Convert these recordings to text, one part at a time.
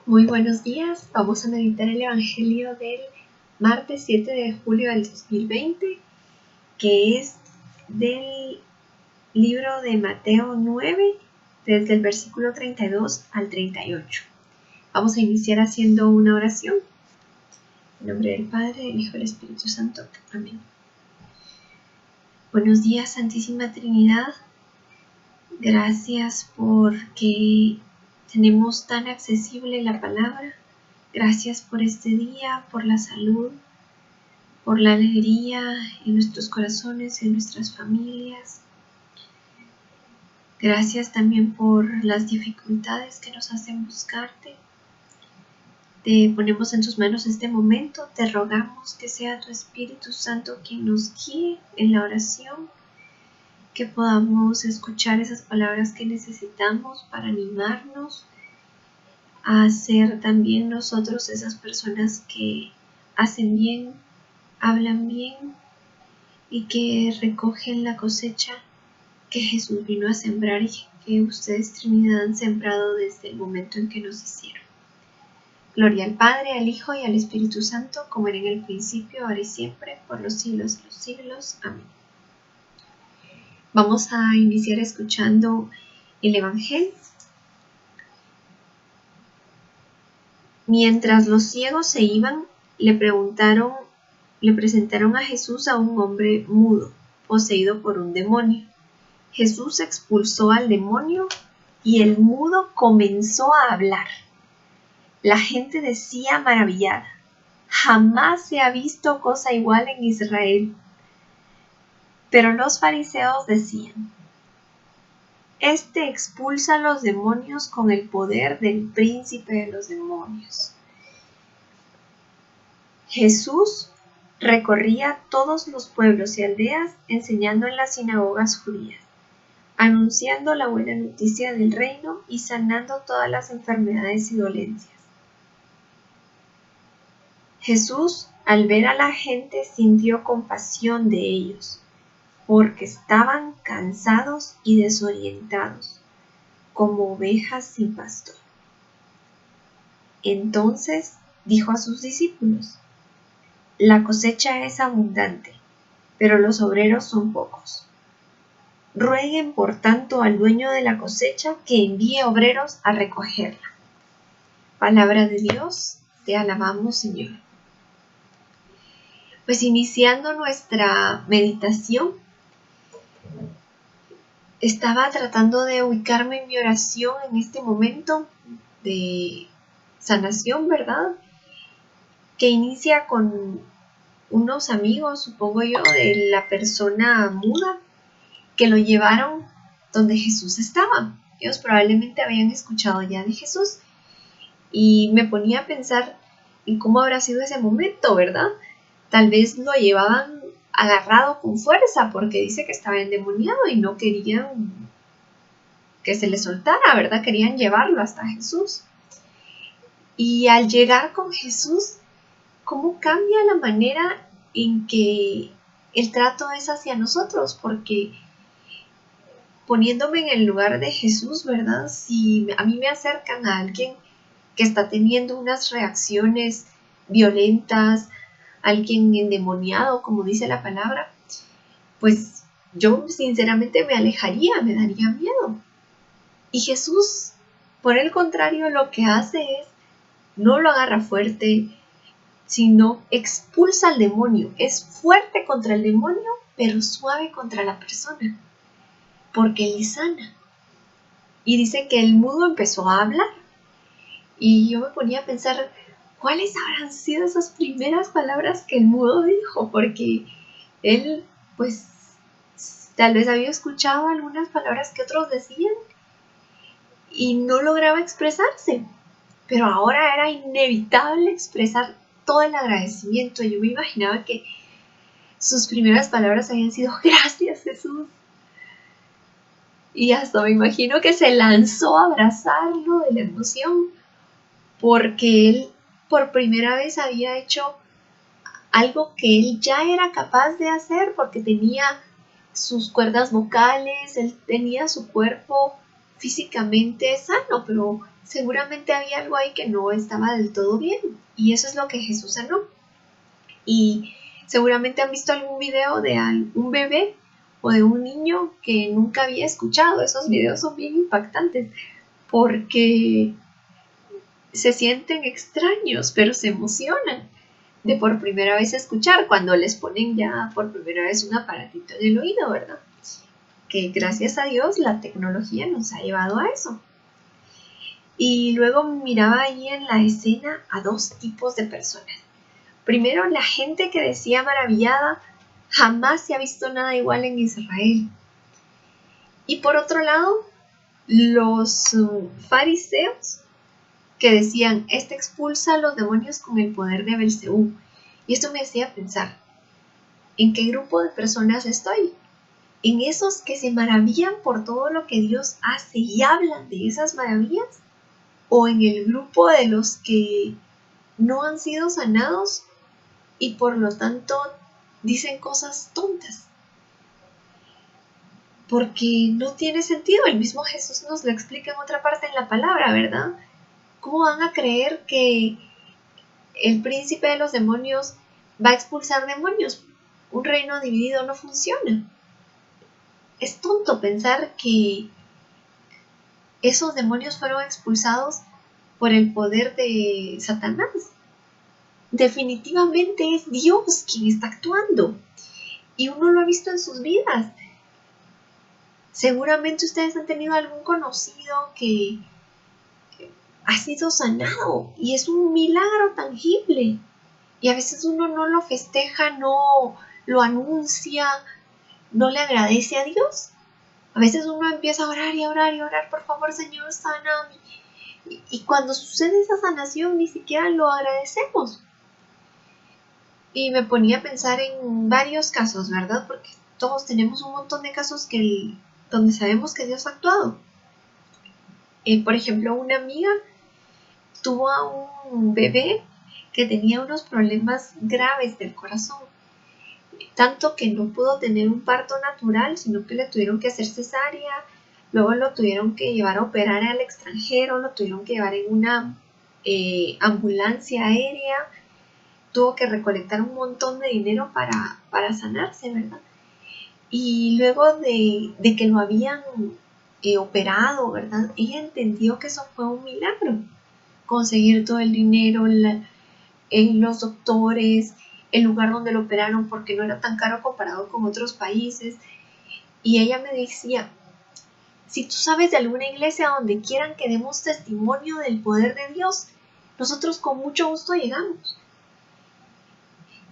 Muy buenos días, vamos a meditar el Evangelio del martes 7 de julio del 2020, que es del libro de Mateo 9, desde el versículo 32 al 38. Vamos a iniciar haciendo una oración. En nombre del Padre, del Hijo y del Espíritu Santo. Amén. Buenos días, Santísima Trinidad. Gracias porque tenemos tan accesible la palabra. Gracias por este día, por la salud, por la alegría en nuestros corazones, en nuestras familias. Gracias también por las dificultades que nos hacen buscarte. Te ponemos en tus manos este momento, te rogamos que sea tu Espíritu Santo quien nos guíe en la oración, que podamos escuchar esas palabras que necesitamos para animarnos a ser también nosotros esas personas que hacen bien, hablan bien y que recogen la cosecha que Jesús vino a sembrar y que ustedes, Trinidad, han sembrado desde el momento en que nos hicieron. Gloria al Padre, al Hijo y al Espíritu Santo, como era en el principio, ahora y siempre, por los siglos de los siglos. Amén. Vamos a iniciar escuchando el Evangelio. Mientras los ciegos se iban, le presentaron a Jesús a un hombre mudo, poseído por un demonio. Jesús expulsó al demonio y el mudo comenzó a hablar. La gente decía maravillada: jamás se ha visto cosa igual en Israel. Pero los fariseos decían: este expulsa a los demonios con el poder del príncipe de los demonios. Jesús recorría todos los pueblos y aldeas enseñando en las sinagogas judías, anunciando la buena noticia del reino y sanando todas las enfermedades y dolencias. Jesús, al ver a la gente, sintió compasión de ellos, porque estaban cansados y desorientados, como ovejas sin pastor. Entonces dijo a sus discípulos: la cosecha es abundante, pero los obreros son pocos. Rueguen por tanto al dueño de la cosecha que envíe obreros a recogerla. Palabra de Dios, te alabamos, Señor. Pues iniciando nuestra meditación, estaba tratando de ubicarme en mi oración en este momento de sanación, ¿verdad? Que inicia con unos amigos, supongo yo, de la persona muda, que lo llevaron donde Jesús estaba. Ellos probablemente habían escuchado ya de Jesús y me ponía a pensar en cómo habrá sido ese momento, ¿verdad? Tal vez lo llevaban agarrado con fuerza porque dice que estaba endemoniado y no querían que se le soltara, ¿verdad? Querían llevarlo hasta Jesús. Y al llegar con Jesús, ¿cómo cambia la manera en que el trato es hacia nosotros? Porque poniéndome en el lugar de Jesús, ¿verdad? Si a mí me acercan a alguien que está teniendo unas reacciones violentas, alguien endemoniado, como dice la palabra, pues yo sinceramente me alejaría, me daría miedo. Y Jesús, por el contrario, lo que hace es, no lo agarra fuerte, sino expulsa al demonio. Es fuerte contra el demonio, pero suave contra la persona, porque le sana. Y dice que el mudo empezó a hablar. Y yo me ponía a pensar, ¿cuáles habrán sido esas primeras palabras que el mudo dijo? Porque él, pues, tal vez había escuchado algunas palabras que otros decían y no lograba expresarse. Pero ahora era inevitable expresar todo el agradecimiento. Yo me imaginaba que sus primeras palabras habían sido: gracias, Jesús. Y hasta me imagino que se lanzó a abrazarlo de la emoción, porque él por primera vez había hecho algo que él ya era capaz de hacer, porque tenía sus cuerdas vocales, él tenía su cuerpo físicamente sano, pero seguramente había algo ahí que no estaba del todo bien. Y eso es lo que Jesús sanó. Y seguramente han visto algún video de un bebé o de un niño que nunca había escuchado. Esos videos son bien impactantes porque se sienten extraños, pero se emocionan de por primera vez escuchar, cuando les ponen ya por primera vez un aparatito en el oído, ¿verdad? Que gracias a Dios la tecnología nos ha llevado a eso. Y luego miraba ahí en la escena a dos tipos de personas. Primero, la gente que decía maravillada, jamás se ha visto nada igual en Israel. Y por otro lado, los fariseos que decían, este expulsa a los demonios con el poder de Belcebú. Y esto me hacía pensar, ¿en qué grupo de personas estoy? ¿En esos que se maravillan por todo lo que Dios hace y hablan de esas maravillas? ¿O en el grupo de los que no han sido sanados y por lo tanto dicen cosas tontas? Porque no tiene sentido. El mismo Jesús nos lo explica en otra parte en la palabra, ¿verdad? ¿Cómo van a creer que el príncipe de los demonios va a expulsar demonios? Un reino dividido no funciona. Es tonto pensar que esos demonios fueron expulsados por el poder de Satanás. Definitivamente es Dios quien está actuando. Y uno lo ha visto en sus vidas. Seguramente ustedes han tenido algún conocido que ha sido sanado y es un milagro tangible. Y a veces uno no lo festeja, no lo anuncia, no le agradece a Dios. A veces uno empieza a orar y a orar y a orar, por favor, Señor, sana. Y cuando sucede esa sanación ni siquiera lo agradecemos. Y me ponía a pensar en varios casos, ¿verdad? Porque todos tenemos un montón de casos donde sabemos que Dios ha actuado. Por ejemplo, una amiga tuvo a un bebé que tenía unos problemas graves del corazón. Tanto que no pudo tener un parto natural, sino que le tuvieron que hacer cesárea. Luego lo tuvieron que llevar a operar al extranjero, lo tuvieron que llevar en una ambulancia aérea. Tuvo que recolectar un montón de dinero para sanarse, ¿verdad? Y luego de que lo habían operado, ¿verdad? Ella entendió que eso fue un milagro. Conseguir todo el dinero, los doctores, el lugar donde lo operaron, porque no era tan caro comparado con otros países. Y ella me decía, si tú sabes de alguna iglesia donde quieran que demos testimonio del poder de Dios, nosotros con mucho gusto llegamos.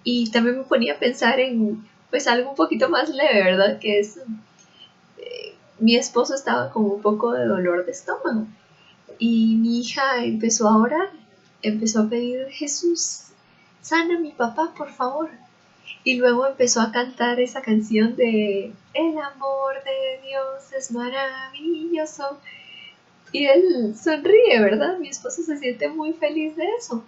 Y también me ponía a pensar en pues algo un poquito más leve, ¿verdad? Que es, mi esposo estaba con un poco de dolor de estómago y mi hija empezó a orar, empezó a pedir, Jesús, sana a mi papá, por favor. Y luego empezó a cantar esa canción de El amor de Dios es maravilloso. Y él sonríe, ¿verdad? Mi esposo se siente muy feliz de eso.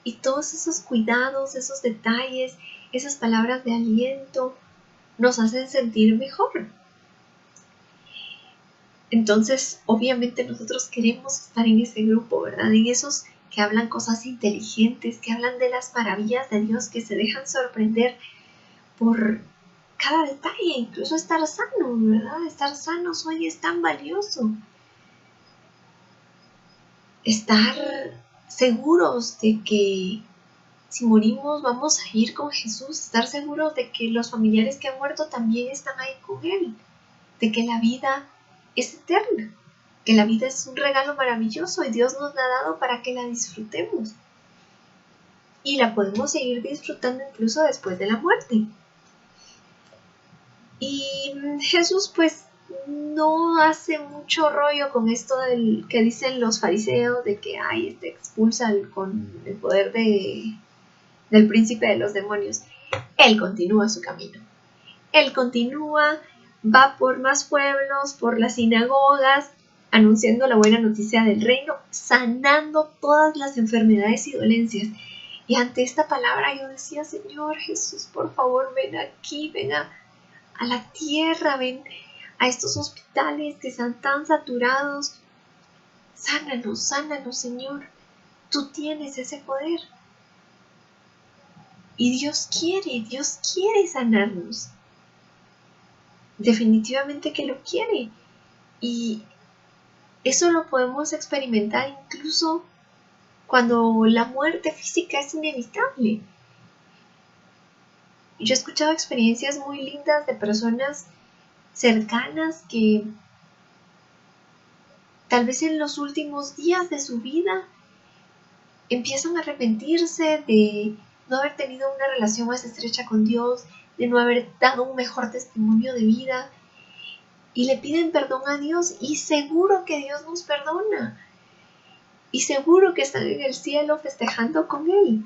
Y todos esos cuidados, esos detalles, esas palabras de aliento nos hacen sentir mejor. Entonces, obviamente nosotros queremos estar en ese grupo, ¿verdad? En esos que hablan cosas inteligentes, que hablan de las maravillas de Dios, que se dejan sorprender por cada detalle, incluso estar sano, ¿verdad? Estar sanos hoy es tan valioso. Estar seguros de que si morimos vamos a ir con Jesús, estar seguros de que los familiares que han muerto también están ahí con Él, de que la vida es eterna, que la vida es un regalo maravilloso y Dios nos la ha dado para que la disfrutemos. Y la podemos seguir disfrutando incluso después de la muerte. Y Jesús pues no hace mucho rollo con esto del que dicen los fariseos de que expulsa con el poder del príncipe de los demonios. Él continúa su camino. Él continúa, va por más pueblos, por las sinagogas, anunciando la buena noticia del reino, sanando todas las enfermedades y dolencias. Y ante esta palabra yo decía, Señor Jesús, por favor, ven aquí, ven a la tierra, ven a estos hospitales que están tan saturados. Sánanos, sánanos, Señor. Tú tienes ese poder. Y Dios quiere sanarnos. Definitivamente que lo quiere. Y eso lo podemos experimentar incluso cuando la muerte física es inevitable. Yo he escuchado experiencias muy lindas de personas cercanas que tal vez en los últimos días de su vida empiezan a arrepentirse de no haber tenido una relación más estrecha con Dios, de no haber dado un mejor testimonio de vida, y le piden perdón a Dios, y seguro que Dios nos perdona, y seguro que están en el cielo festejando con Él,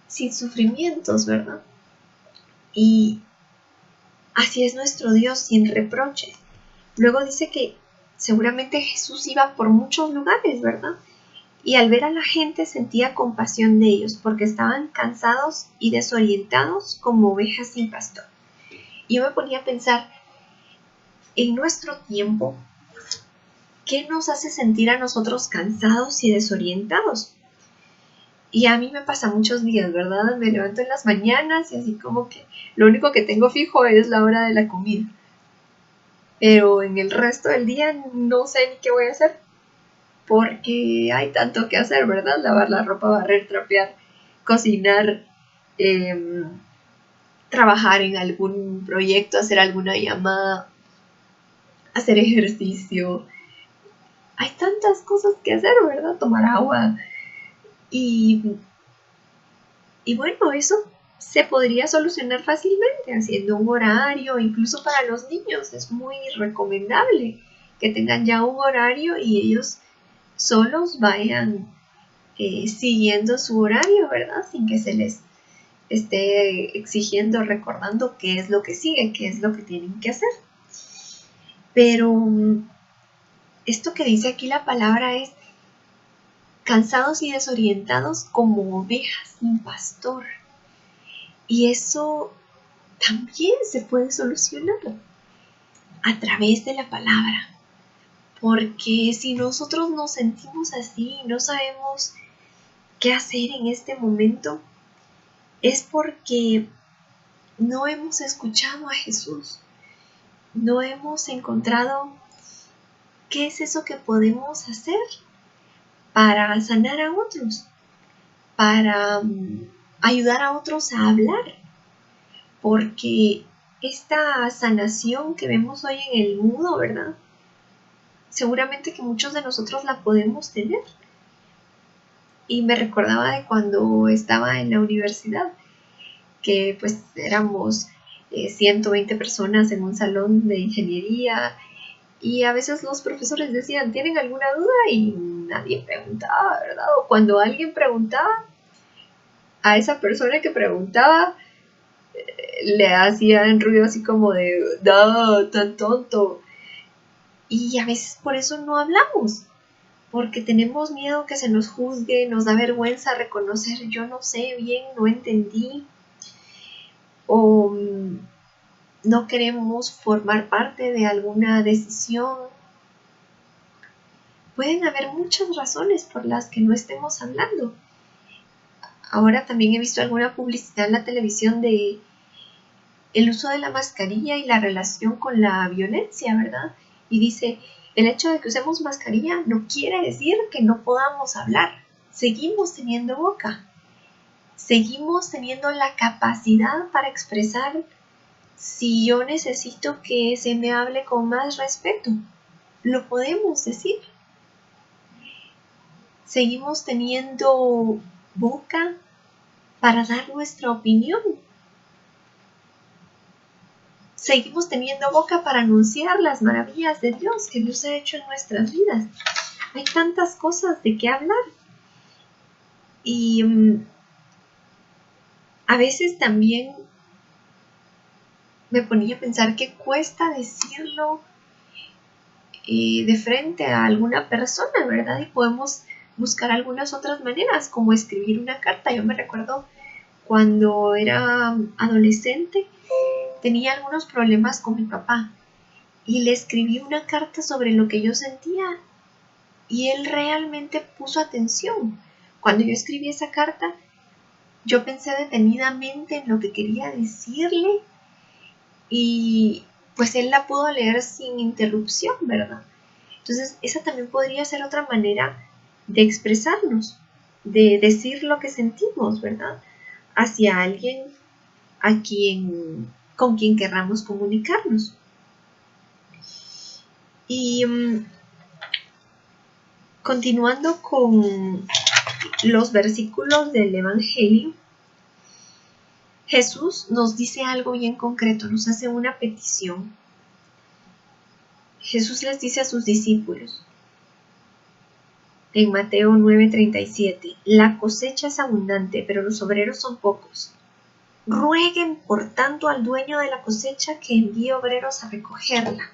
sin sufrimientos, ¿verdad? Y así es nuestro Dios, sin reproches. Luego dice que seguramente Jesús iba por muchos lugares, ¿verdad? Y al ver a la gente sentía compasión de ellos, porque estaban cansados y desorientados como ovejas sin pastor. Y yo me ponía a pensar, en nuestro tiempo, ¿qué nos hace sentir a nosotros cansados y desorientados? Y a mí me pasa muchos días, ¿verdad? Me levanto en las mañanas y así como que lo único que tengo fijo es la hora de la comida. Pero en el resto del día no sé ni qué voy a hacer, porque hay tanto que hacer, ¿verdad? Lavar la ropa, barrer, trapear, cocinar, trabajar en algún proyecto, hacer alguna llamada, hacer ejercicio. Hay tantas cosas que hacer, ¿verdad? Tomar agua. Y bueno, eso se podría solucionar fácilmente haciendo un horario, incluso para los niños. Es muy recomendable que tengan ya un horario y ellos solos vayan siguiendo su horario, ¿verdad? Sin que se les esté exigiendo, recordando qué es lo que sigue, qué es lo que tienen que hacer. Pero esto que dice aquí la palabra es cansados y desorientados como ovejas sin pastor. Y eso también se puede solucionar a través de la palabra. Porque si nosotros nos sentimos así y no sabemos qué hacer en este momento, es porque no hemos escuchado a Jesús. No hemos encontrado qué es eso que podemos hacer para sanar a otros, para ayudar a otros a hablar. Porque esta sanación que vemos hoy en el mundo, ¿verdad? Seguramente que muchos de nosotros la podemos tener. Y me recordaba de cuando estaba en la universidad, que pues éramos 120 personas en un salón de ingeniería, y a veces los profesores decían, ¿tienen alguna duda? Y nadie preguntaba, ¿verdad? O cuando alguien preguntaba, a esa persona que preguntaba le hacían ruido así como de, no, tan tonto. Y a veces por eso no hablamos, porque tenemos miedo que se nos juzgue, nos da vergüenza reconocer, yo no sé bien, no entendí, o no queremos formar parte de alguna decisión. Pueden haber muchas razones por las que no estemos hablando. Ahora también he visto alguna publicidad en la televisión de el uso de la mascarilla y la relación con la violencia, ¿verdad? Y dice, el hecho de que usemos mascarilla no quiere decir que no podamos hablar. Seguimos teniendo boca. Seguimos teniendo la capacidad para expresar si yo necesito que se me hable con más respeto. Lo podemos decir. Seguimos teniendo boca para dar nuestra opinión. Seguimos teniendo boca para anunciar las maravillas de Dios que Dios ha hecho en nuestras vidas. Hay tantas cosas de qué hablar. Y a veces también me ponía a pensar que cuesta decirlo de frente a alguna persona, ¿verdad? Y podemos buscar algunas otras maneras, como escribir una carta. Yo me recuerdo cuando era adolescente, tenía algunos problemas con mi papá y le escribí una carta sobre lo que yo sentía y él realmente puso atención. Cuando yo escribí esa carta, yo pensé detenidamente en lo que quería decirle y pues él la pudo leer sin interrupción, ¿verdad? Entonces, esa también podría ser otra manera de expresarnos, de decir lo que sentimos, ¿verdad? Hacia alguien con quien querramos comunicarnos. Y continuando con los versículos del Evangelio, Jesús nos dice algo bien concreto, nos hace una petición. Jesús les dice a sus discípulos en Mateo 9:37, la cosecha es abundante, pero los obreros son pocos. Rueguen por tanto al dueño de la cosecha que envíe obreros a recogerla.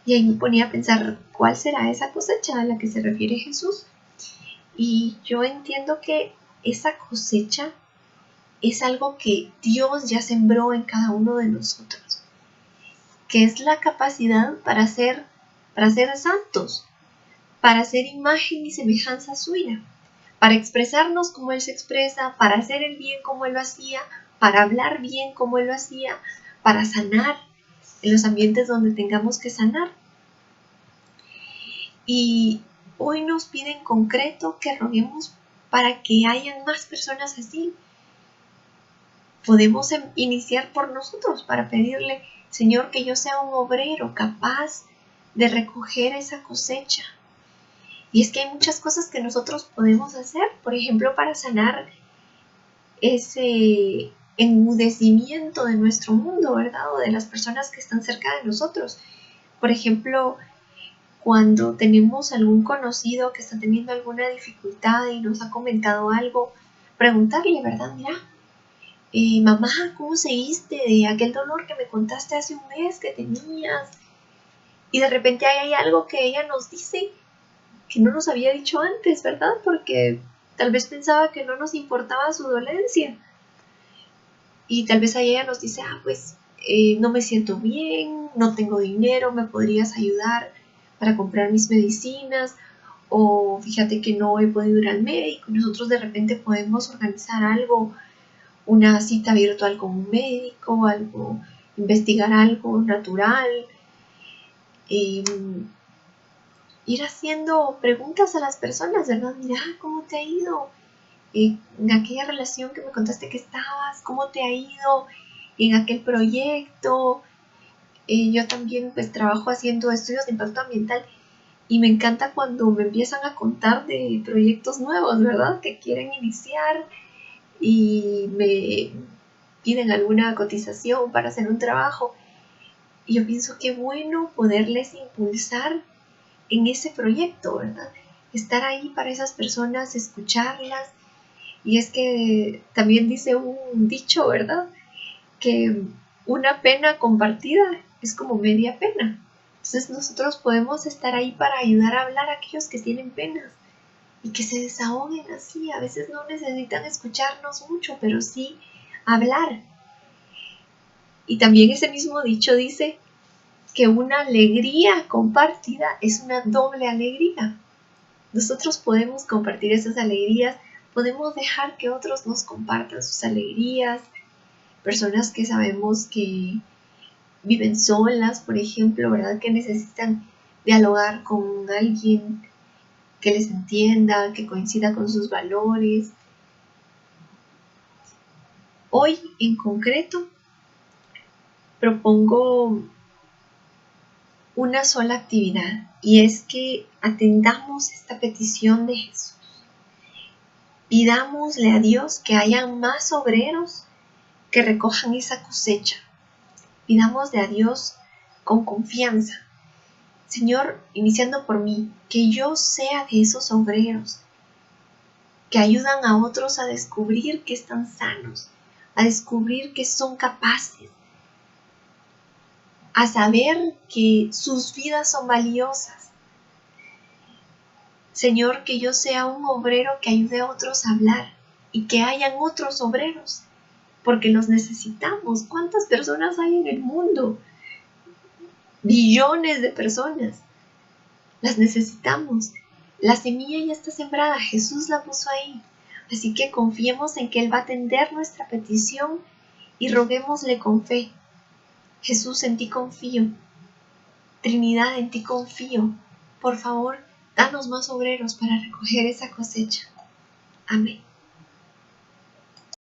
Y ahí me ponía a pensar, ¿cuál será esa cosecha a la que se refiere Jesús? Y yo entiendo que esa cosecha es algo que Dios ya sembró en cada uno de nosotros, que es la capacidad para ser santos, para ser imagen y semejanza suya, para expresarnos como Él se expresa, para hacer el bien como Él lo hacía, para hablar bien como Él lo hacía, para sanar en los ambientes donde tengamos que sanar. Y hoy nos pide en concreto que roguemos para que hayan más personas así. Podemos iniciar por nosotros para pedirle, Señor, que yo sea un obrero capaz de recoger esa cosecha. Y es que hay muchas cosas que nosotros podemos hacer, por ejemplo, para sanar ese enmudecimiento de nuestro mundo, ¿verdad? O de las personas que están cerca de nosotros. Por ejemplo, cuando tenemos algún conocido que está teniendo alguna dificultad y nos ha comentado algo, preguntarle, ¿verdad? Mira, mamá, ¿cómo seguiste de aquel dolor que me contaste hace un mes que tenías? Y de repente hay algo que ella nos dice que no nos había dicho antes, ¿verdad? Porque tal vez pensaba que no nos importaba su dolencia. Y tal vez ella nos dice, pues no me siento bien, no tengo dinero, ¿me podrías ayudar para comprar mis medicinas? O fíjate que no he podido ir al médico. Nosotros de repente podemos organizar algo, una cita virtual con un médico, algo, investigar algo natural, ir haciendo preguntas a las personas, ¿verdad? Mira, ¿cómo te ha ido? En aquella relación que me contaste que estabas, ¿cómo te ha ido en aquel proyecto? Yo también pues trabajo haciendo estudios de impacto ambiental y me encanta cuando me empiezan a contar de proyectos nuevos, ¿verdad? Que quieren iniciar y me piden alguna cotización para hacer un trabajo. Y yo pienso que bueno poderles impulsar en ese proyecto, ¿verdad? Estar ahí para esas personas, escucharlas. Y es que también dice un dicho, ¿verdad? Que una pena compartida es como media pena. Entonces nosotros podemos estar ahí para ayudar a hablar a aquellos que tienen penas y que se desahoguen así. A veces no necesitan escucharnos mucho, pero sí hablar. Y también ese mismo dicho dice que una alegría compartida es una doble alegría. Nosotros podemos compartir esas alegrías, podemos dejar que otros nos compartan sus alegrías, personas que sabemos que viven solas, por ejemplo, ¿verdad? Que necesitan dialogar con alguien que les entienda, que coincida con sus valores. Hoy, en concreto, propongo una sola actividad y es que atendamos esta petición de Jesús. Pidámosle a Dios que haya más obreros que recojan esa cosecha. Pidámosle a Dios con confianza. Señor, iniciando por mí, que yo sea de esos obreros que ayudan a otros a descubrir que están sanos, a descubrir que son capaces, a saber que sus vidas son valiosas. Señor, que yo sea un obrero que ayude a otros a hablar y que hayan otros obreros porque los necesitamos. ¿Cuántas personas hay en el mundo? Billones de personas. Las necesitamos. La semilla ya está sembrada, Jesús la puso ahí. Así que confiemos en que Él va a atender nuestra petición y roguémosle con fe. Jesús, en ti confío. Trinidad, en ti confío. Por favor, danos más obreros para recoger esa cosecha. Amén.